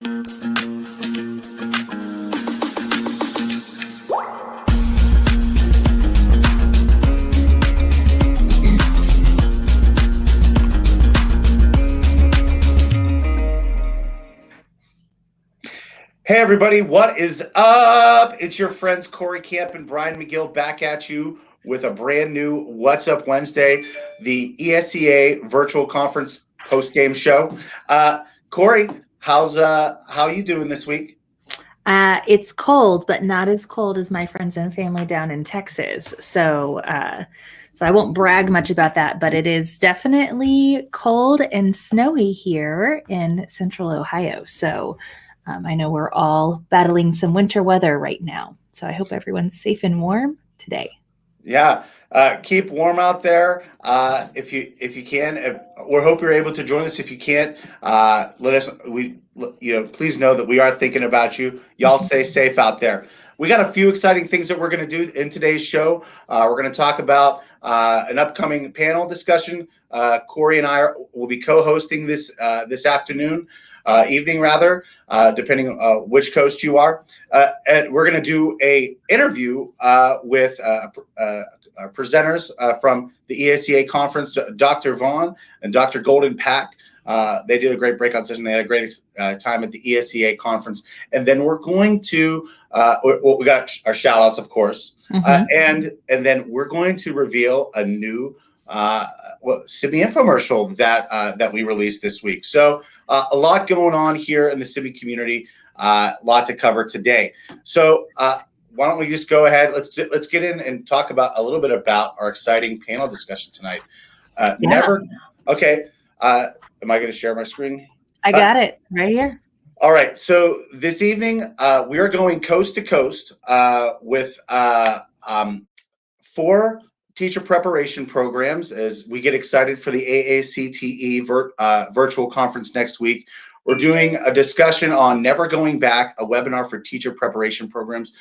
Hey everybody, what is up? It's your friends Corey Camp and Brian McGill back at you with a brand new What's Up Wednesday, the ESEA virtual conference post-game show. Corey, how you doing this week? It's cold, but not as cold as my friends and family down in Texas. So I won't brag much about that, but it is definitely cold and snowy here in central Ohio. So I know we're all battling some winter weather right now. So I hope everyone's safe and warm today. Yeah, keep warm out there. If you can, we hope you're able to join us. If you can't, let us. Please know that we are thinking about you. Y'all stay safe out there. We got a few exciting things that we're going to do in today's show. We're going to talk about an upcoming panel discussion. Corey and I will be co-hosting this evening, depending on which coast you are. And we're going to do a interview with presenters from the ESEA Conference, Dr. Vaughn and Dr. Golden Pack. They did a great breakout session. They had a great time at the ESEA Conference. And then we're going to, we got our shout outs, of course. And then we're going to reveal a new Sibme infomercial that we released this week. So a lot going on here in the Sibme community, a lot to cover today. So why don't we just go ahead? Let's get in and talk about a little bit about our exciting panel discussion tonight. Okay. Am I going to share my screen? I got it right here. All right. So this evening we are going coast to coast with 4 teacher preparation programs as we get excited for the AACTE virtual conference next week. We're doing a discussion on Never Going Back, a webinar for teacher preparation programs.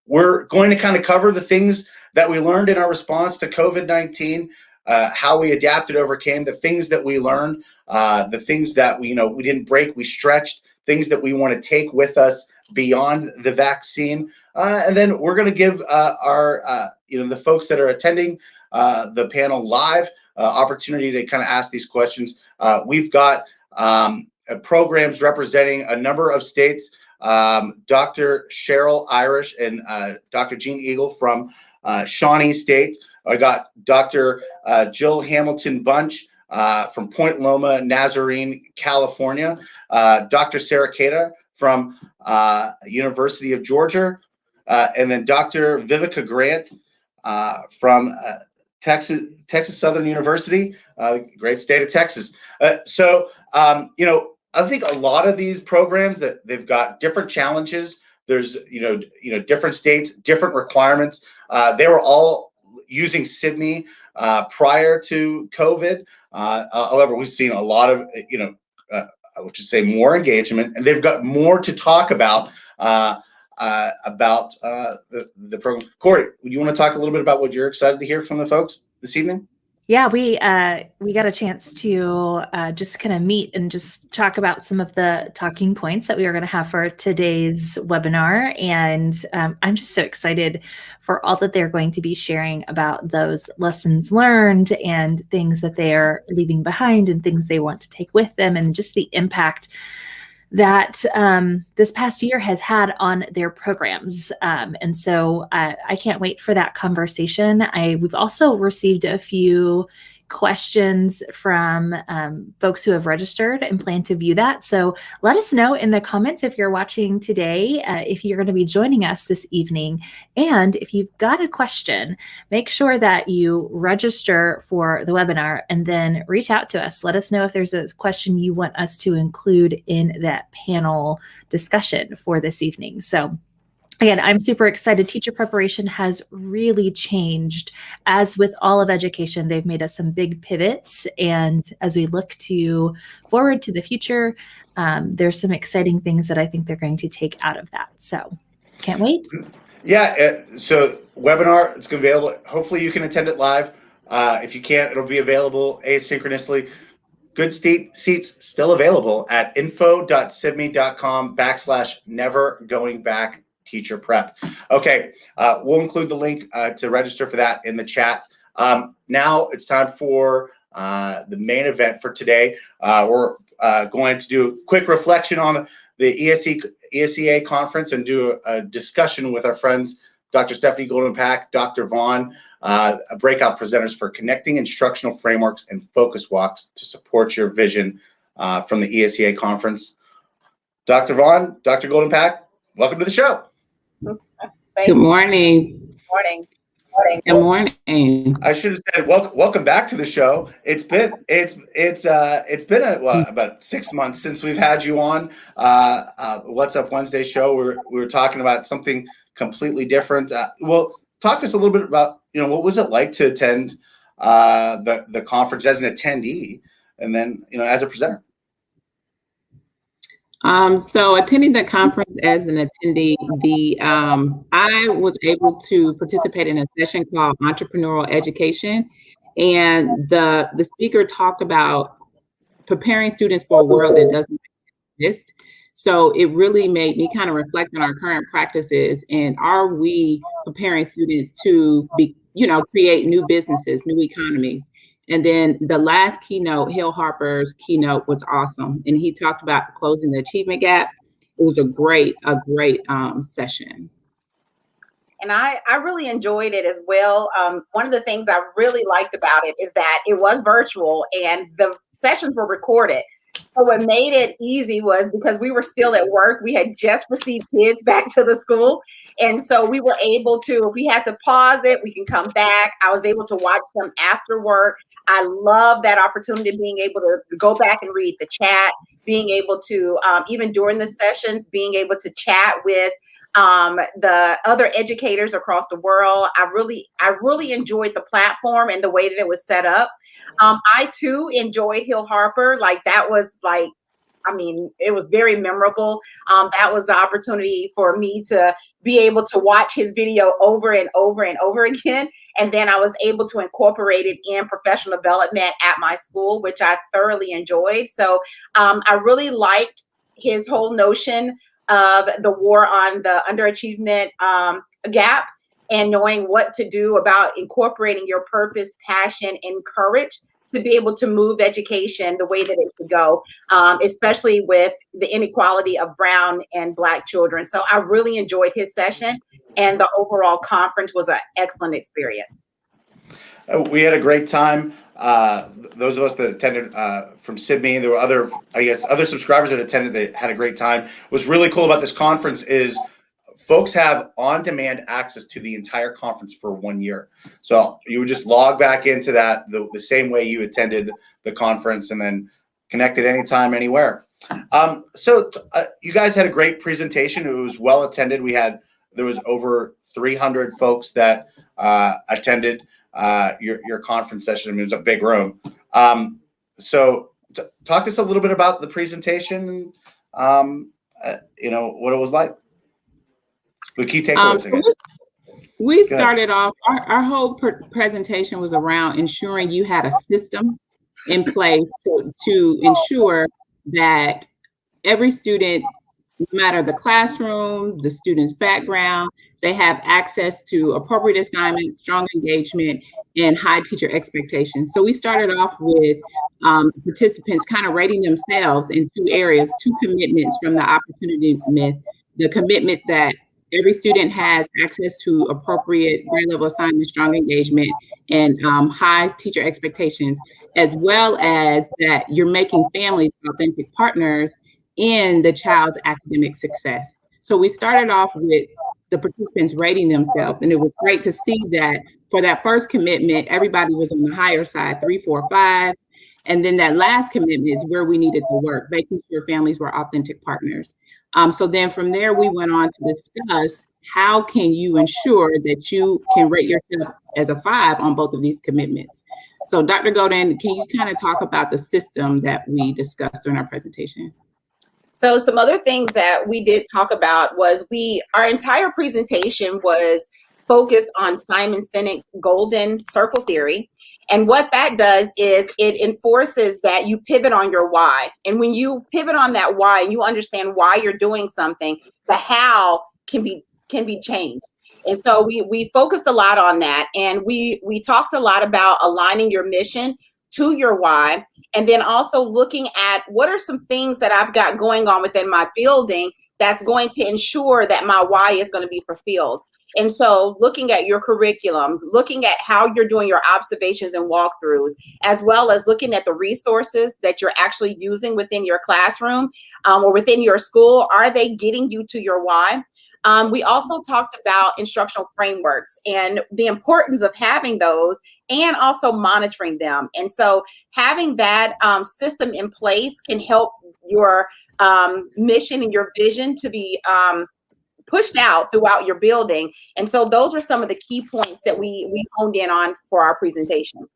We're going to kind of cover the things that we learned in our response to COVID-19, how we adapted, overcame, the things that we learned, the things that we didn't break, we stretched, things that we want to take with us beyond the vaccine. And then we're going to give the folks that are attending the panel live opportunity to kind of ask these questions. We've got programs representing a number of states. Dr. Cheryl Irish and Dr. Jean Eagle from Shawnee State. I got Dr. Jill Hamilton Bunch from Point Loma, Nazarene, California. Dr. Sarah Cada from University of Georgia. And then Dr. Vivica Grant from Texas Southern University, great state of Texas. I think a lot of these programs that they've got different challenges. There's different states, different requirements. They were all using Sibme prior to COVID. However, we've seen a lot of I would just say more engagement, and they've got more to talk about the program. Corey, you want to talk a little bit about what you're excited to hear from the folks this evening? Yeah, we got a chance to just kind of meet and just talk about some of the talking points that we are going to have for today's webinar. And I'm just so excited for all that they're going to be sharing about those lessons learned and things that they are leaving behind and things they want to take with them, and just the impact that this past year has had on their programs. And so I can't wait for that conversation. We've also received a few questions from folks who have registered and plan to view that. So let us know in the comments if you're watching today, if you're going to be joining us this evening. And if you've got a question, make sure that you register for the webinar and then reach out to us. Let us know if there's a question you want us to include in that panel discussion for this evening. So again, I'm super excited. Teacher preparation has really changed. As with all of education, they've made us some big pivots. And as we look forward to the future, there's some exciting things that I think they're going to take out of that. So can't wait. Yeah, so webinar, it's going to be available. Hopefully you can attend it live. If you can't, it'll be available asynchronously. good seats still available at info.sibme.com/nevergoingback teacher prep. Okay, we'll include the link to register for that in the chat. Now it's time for the main event for today. We're going to do a quick reflection on the ESEA Conference and do a discussion with our friends, Dr. Stephanie Golden-Pack, Dr. Vaughn, breakout presenters for connecting instructional frameworks and focus walks to support your vision from the ESEA Conference. Dr. Vaughn, Dr. Golden-Pack, welcome to the show. Good morning. Morning. Good morning. I should have said welcome back to the show. It's been about 6 months since we've had you on What's Up Wednesday show. We were talking about something completely different. Well, talk to us a little bit about what was it like to attend the conference as an attendee, and then as a presenter. So attending the conference as an attendee, I was able to participate in a session called Entrepreneurial Education, and the speaker talked about preparing students for a world that doesn't exist. So it really made me kind of reflect on our current practices, and are we preparing students to create new businesses, new economies? And then the last keynote, Hill Harper's keynote, was awesome. And he talked about closing the achievement gap. It was a great session. And I really enjoyed it as well. One of the things I really liked about it is that it was virtual and the sessions were recorded. So what made it easy was because we were still at work. We had just received kids back to the school. And so we were able to, if we had to pause it, we can come back. I was able to watch them after work. I love that opportunity of being able to go back and read the chat, being able to, even during the sessions, being able to chat with the other educators across the world. I really enjoyed the platform and the way that it was set up. I too enjoyed Hill Harper. That was it was very memorable. That was the opportunity for me to be able to watch his video over and over and over again. And then I was able to incorporate it in professional development at my school, which I thoroughly enjoyed. So I really liked his whole notion of the war on the underachievement gap, and knowing what to do about incorporating your purpose, passion, and courage to be able to move education the way that it should go, especially with the inequality of Brown and Black children. So I really enjoyed his session, and the overall conference was an excellent experience. We had a great time. Those of us that attended from Sibme, there were other subscribers that attended that had a great time. What's really cool about this conference is folks have on-demand access to the entire conference for 1 year. So you would just log back into that the same way you attended the conference, and then connect at anytime, anywhere. So you guys had a great presentation. It was well attended. There was over 300 folks that attended your conference session. It was a big room. So talk to us a little bit about the presentation, what it was like. The key takeaways, I guess. We started off, our whole presentation was around ensuring you had a system in place to ensure that every student, no matter the classroom, the student's background, they have access to appropriate assignments, strong engagement, and high teacher expectations. So we started off with participants kind of rating themselves in two areas, two commitments from the opportunity myth: the commitment that every student has access to appropriate grade level assignments, strong engagement, and high teacher expectations, as well as that you're making families authentic partners in the child's academic success. So we started off with the participants rating themselves, and it was great to see that for that first commitment, everybody was on the higher side, 3, 4, 5. And then that last commitment is where we needed to work, making sure families were authentic partners. So then from there, we went on to discuss how can you ensure that you can rate yourself as a 5 on both of these commitments. So Dr. Golden, can you kind of talk about the system that we discussed during our presentation? So some other things that we did talk about was our entire presentation was focused on Simon Sinek's golden circle theory. And what that does is it enforces that you pivot on your why. And when you pivot on that why and you understand why you're doing something, the how can be changed. And so we focused a lot on that. And we talked a lot about aligning your mission to your why. And then also looking at what are some things that I've got going on within my building that's going to ensure that my why is going to be fulfilled. And so looking at your curriculum, looking at how you're doing your observations and walkthroughs, as well as looking at the resources that you're actually using within your classroom or within your school, are they getting you to your why? We also talked about instructional frameworks and the importance of having those and also monitoring them. And so having that system in place can help your mission and your vision to be pushed out throughout your building. And so those are some of the key points that we honed in on for our presentation.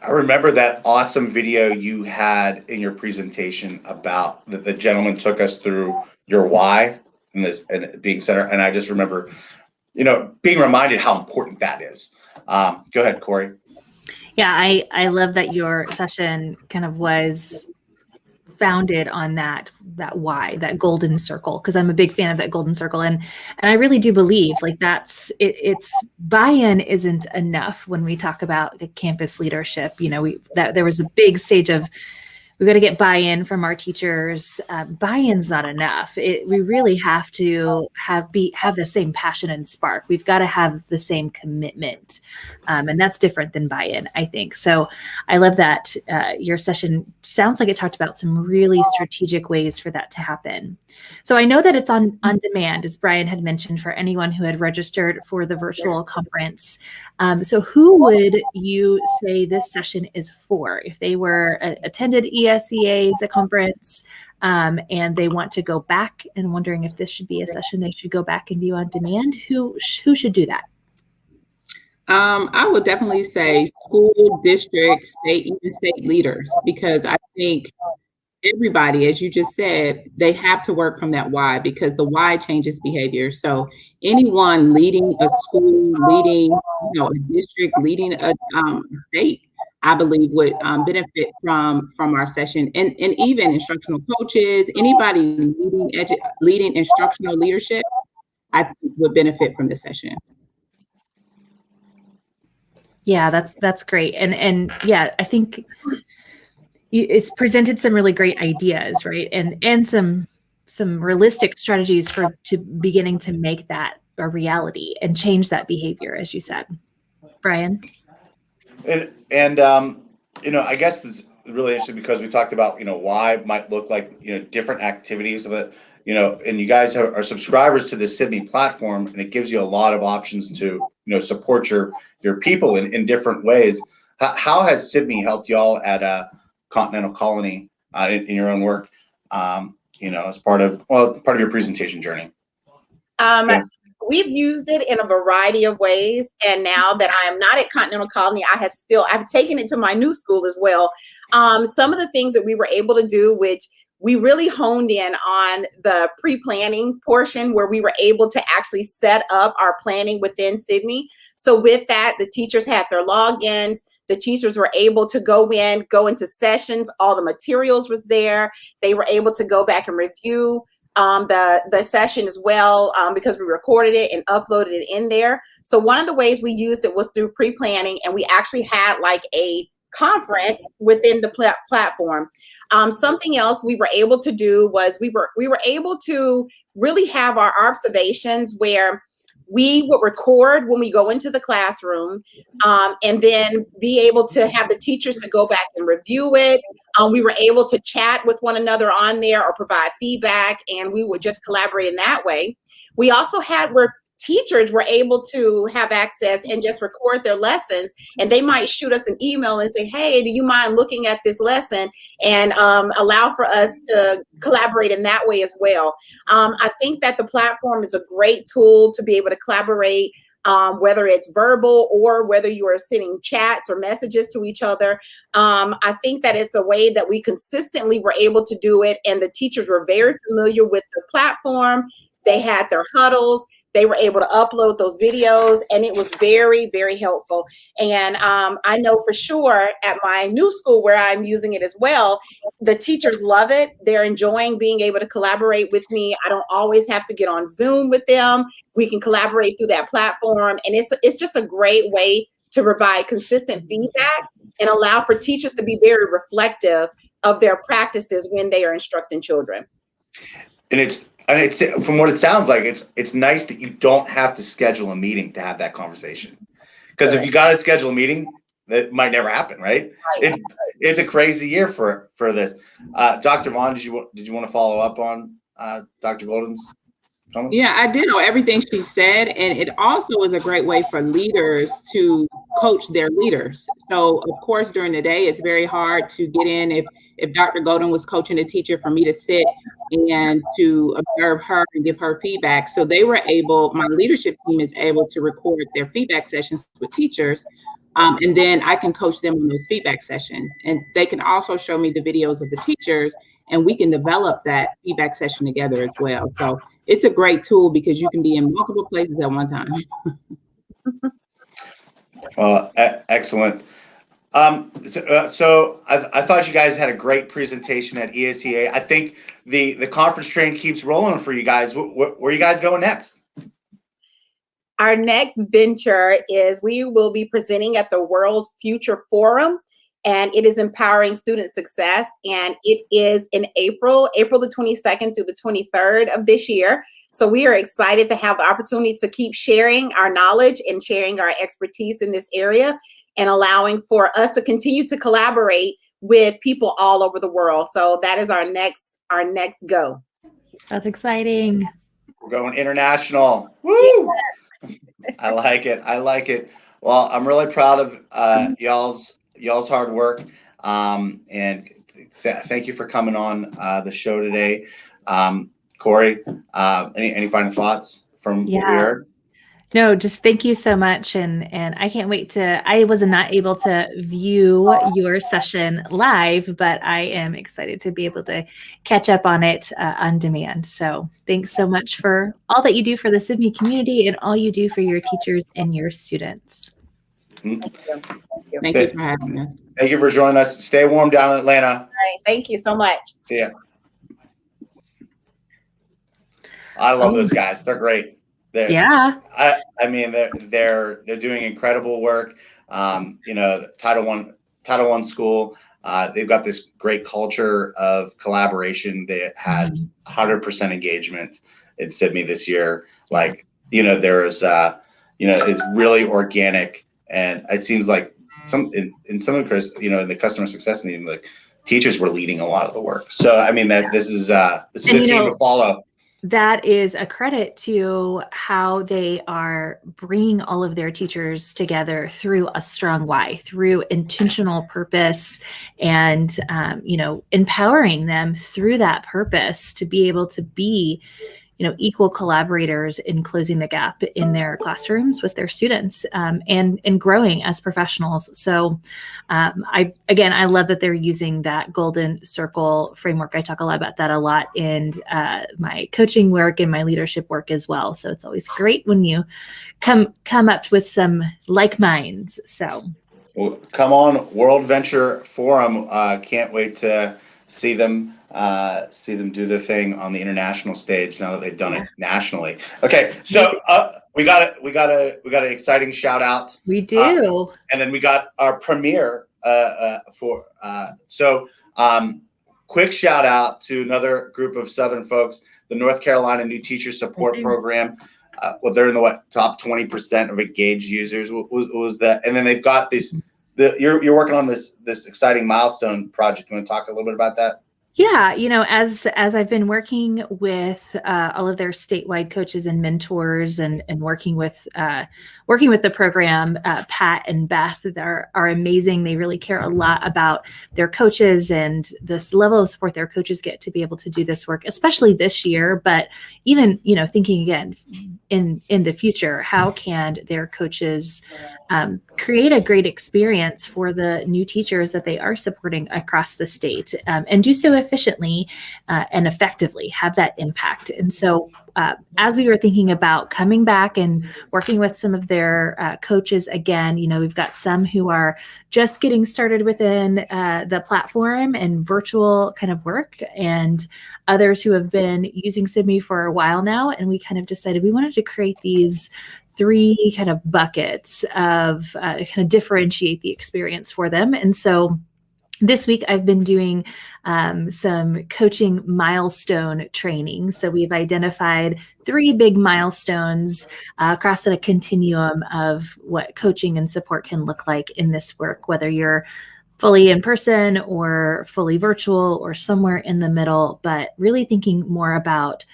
I remember that awesome video you had in your presentation about that the gentleman took us through your why and this and being center. And I just remember, being reminded how important that is. Go ahead, Corey. Yeah, I love that your session kind of was founded on that why, that golden circle, because I'm a big fan of that golden circle, and I really do believe like it's buy-in isn't enough when we talk about the campus leadership. There was a big stage of we got to get buy-in from our teachers. Buy-in's not enough. We really have to have the same passion and spark. We've got to have the same commitment, and that's different than buy-in, I think. So I love that your session sounds like it talked about some really strategic ways for that to happen. So I know that it's on demand, as Brian had mentioned, for anyone who had registered for the virtual conference. So who would you say this session is for? If they were attended ESEA Conference and they want to go back and wondering if this should be a session they should go back and view on demand, who should do that? I would definitely say school, district, state, even state leaders, because I think everybody, as you just said, they have to work from that why, because the why changes behavior. So anyone leading a school, leading a district, leading a state, I believe would benefit from our session, and even instructional coaches, anybody leading instructional leadership, I think would benefit from this session. Yeah, that's great, and yeah, I think it's presented some really great ideas, right? And some realistic strategies to beginning to make that a reality and change that behavior, as you said, Brian. And I guess it's really interesting because we talked about why might look like different activities that and you guys are subscribers to the Sibme platform, and it gives you a lot of options to support your people in different ways. How has Sibme helped y'all at Continental Colony in your own work? As part of your presentation journey. Yeah. We've used it in a variety of ways, and now that I am not at Continental Colony, I've taken it to my new school as well. Some of the things that we were able to do, which we really honed in on the pre-planning portion, where we were able to actually set up our planning within Sibme. So with that, the teachers had their logins. The teachers were able to go into sessions. All the materials was there. They were able to go back and review the session as well, because we recorded it and uploaded it in there. So one of the ways we used it was through pre-planning, and we actually had like a conference within the platform. Something else we were able to do was we were able to really have our observations where we would record when we go into the classroom, and then be able to have the teachers to go back and review it. We were able to chat with one another on there or provide feedback, and we would just collaborate in that way. We also had where teachers were able to have access and just record their lessons, and they might shoot us an email and say, hey, do you mind looking at this lesson, and allow for us to collaborate in that way as well. I think that the platform is a great tool to be able to collaborate, whether it's verbal or whether you are sending chats or messages to each other. I think that it's a way that we consistently were able to do it, and the teachers were very familiar with the platform. They had their huddles. They were able to upload those videos, and it was very, very helpful. And I know for sure at my new school where I'm using it as well, the teachers love it. They're enjoying being able to collaborate with me. I don't always have to get on Zoom with them. We can collaborate through that platform. And it's just a great way to provide consistent feedback and allow for teachers to be very reflective of their practices when they are instructing children. And it's from what it sounds like, it's nice that you don't have to schedule a meeting to have that conversation. Because if you got to schedule a meeting, that might never happen, right? It's a crazy year for this. Dr. Vaughn, did you want to follow up on Dr. Golden's comments? Yeah, I did know everything she said, and it also is a great way for leaders to coach their leaders. So, of course, during the day, it's very hard to get in. If Dr. Golden was coaching a teacher, for me to sit and to observe her and give her feedback. So they were able, my leadership team is able to record their feedback sessions with teachers. And then I can coach them on those feedback sessions. And they can also show me the videos of the teachers, and we can develop that feedback session together as well. So it's a great tool because you can be in multiple places at one time. Excellent. So I thought you guys had a great presentation at ESEA. I think the conference train keeps rolling for you guys. Where are you guys going next? Our next venture is we will be presenting at the World Future Forum, and it is empowering student success. And it is in April the 22nd through the 23rd of this year. So we are excited to have the opportunity to keep sharing our knowledge and sharing our expertise in this area, and allowing for us to continue to collaborate with people all over the world. So that is our next go. That's exciting. We're going international. Woo! Yes. I like it. Well, I'm really proud of y'all's hard work. And thank you for coming on the show today. Corey, any final thoughts from what we heard? No, just thank you so much. And I can't wait I was not able to view your session live, but I am excited to be able to catch up on it on demand. So thanks so much for all that you do for the Sibme community and all you do for your teachers and your students. Thank you for having us. Thank you for joining us. Stay warm down in Atlanta. All right. Thank you so much. See ya. I love those guys. They're great. I mean, they're doing incredible work. Title I school. They've got this great culture of collaboration. They had 100% engagement in Sibme this year. There's it's really organic, and it seems like in some of the customer success meeting, like teachers were leading a lot of the work. So I mean this is a team to follow. That is a credit to how they are bringing all of their teachers together through a strong why, through intentional purpose, and empowering them through that purpose to be able to be equal collaborators in closing the gap in their classrooms with their students, and growing as professionals. So I love that they're using that golden circle framework. I talk a lot about that a lot in my coaching work and my leadership work as well. So it's always great when you come up with some like minds. So well, come on, World Venture Forum. Can't wait to see them do their thing on the international stage now that they've done it nationally. Okay, so we got an exciting shout out. We do, and then we got our premiere quick shout out to another group of Southern folks, the North Carolina New Teacher Support Program. They're in the top 20% of engaged users. Was that? And then they've got this. You're working on this exciting Milestone project. You want to talk a little bit about that? Yeah, as I've been working with all of their statewide coaches and mentors, and working with the program, Pat and Beth are amazing. They really care a lot about their coaches and this level of support their coaches get to be able to do this work, especially this year. But even thinking again in the future, how can their coaches create a great experience for the new teachers that they are supporting across the state, and do so efficiently and effectively, have that impact. And so as we were thinking about coming back and working with some of their coaches again, we've got some who are just getting started within the platform and virtual kind of work, and others who have been using Sibme for a while now. And we kind of decided we wanted to create these 3 kind of buckets of kind of differentiate the experience for them. And so this week, I've been doing some coaching milestone training. So we've identified 3 big milestones across a continuum of what coaching and support can look like in this work, whether you're fully in person or fully virtual or somewhere in the middle, but really thinking more about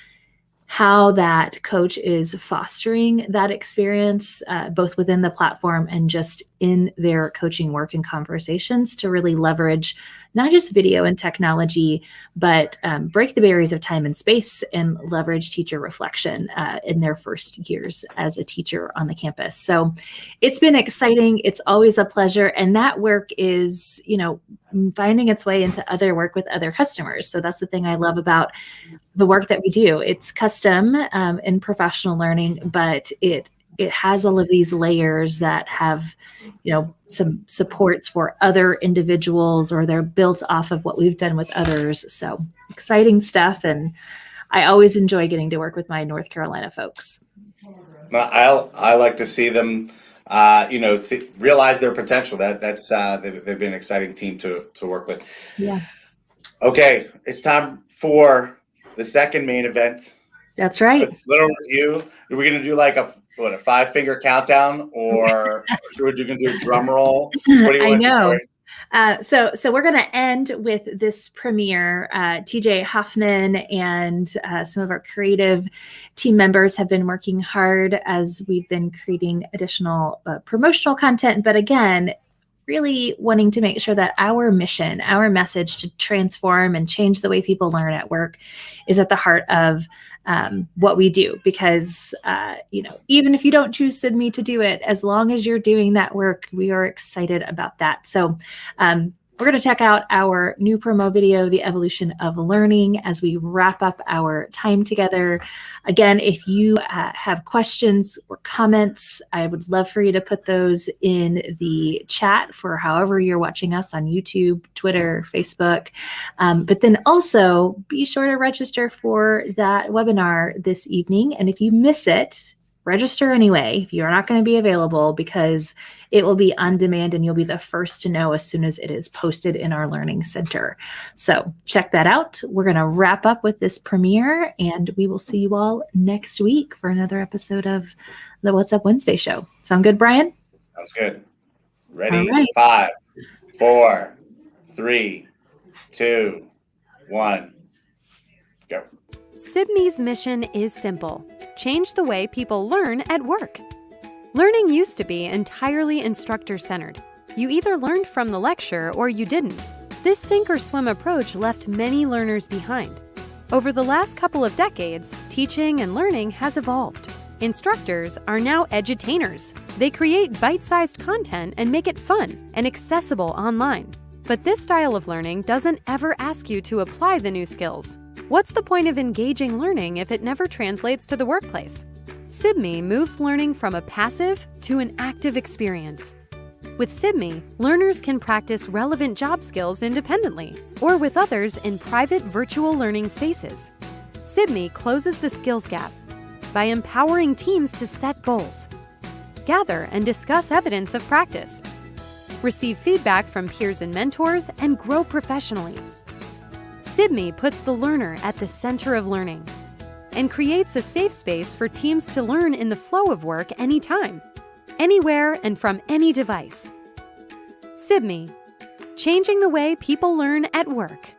how that coach is fostering that experience, both within the platform and just in their coaching work and conversations, to really leverage not just video and technology, but break the barriers of time and space and leverage teacher reflection in their first years as a teacher on the campus. So it's been exciting. It's always a pleasure. And that work is, finding its way into other work with other customers. So that's the thing I love about the work that we do. It's custom in professional learning, but it has all of these layers that have, some supports for other individuals, or they're built off of what we've done with others. So exciting stuff. And I always enjoy getting to work with my North Carolina folks. I like to see them, to realize their potential. That's they've been an exciting team to work with. Yeah. Okay, it's time for the second main event. That's right. A little review. Are we going to do like a 5-finger countdown, or should we do a drum roll? What do you want to do? So we're going to end with this premiere. TJ Hoffman and some of our creative team members have been working hard as we've been creating additional promotional content. But again, really wanting to make sure that our mission, our message to transform and change the way people learn at work is at the heart of what we do. Because, even if you don't choose Sibme to do it, as long as you're doing that work, we are excited about that. So we're going to check out our new promo video, The Evolution of Learning, as we wrap up our time together. Again, if you have questions or comments, I would love for you to put those in the chat for however you're watching us on YouTube, Twitter, Facebook. But then also be sure to register for that webinar this evening. And if you miss it, register anyway if you're not going to be available, because it will be on demand and you'll be the first to know as soon as it is posted in our Learning Center. So check that out. We're going to wrap up with this premiere, and we will see you all next week for another episode of the What's Up Wednesday show. Sound good, Brian? Sounds good. Ready? All right. 5, 4, 3, 2, 1, go. Sibme's mission is simple: change the way people learn at work. Learning used to be entirely instructor-centered. You either learned from the lecture or you didn't. This sink-or-swim approach left many learners behind. Over the last couple of decades, teaching and learning has evolved. Instructors are now edutainers. They create bite-sized content and make it fun and accessible online. But this style of learning doesn't ever ask you to apply the new skills. What's the point of engaging learning if it never translates to the workplace? Sibme moves learning from a passive to an active experience. With Sibme, learners can practice relevant job skills independently or with others in private virtual learning spaces. Sibme closes the skills gap by empowering teams to set goals, gather and discuss evidence of practice, receive feedback from peers and mentors, and grow professionally. Sibme puts the learner at the center of learning and creates a safe space for teams to learn in the flow of work anytime, anywhere, and from any device. Sibme, changing the way people learn at work.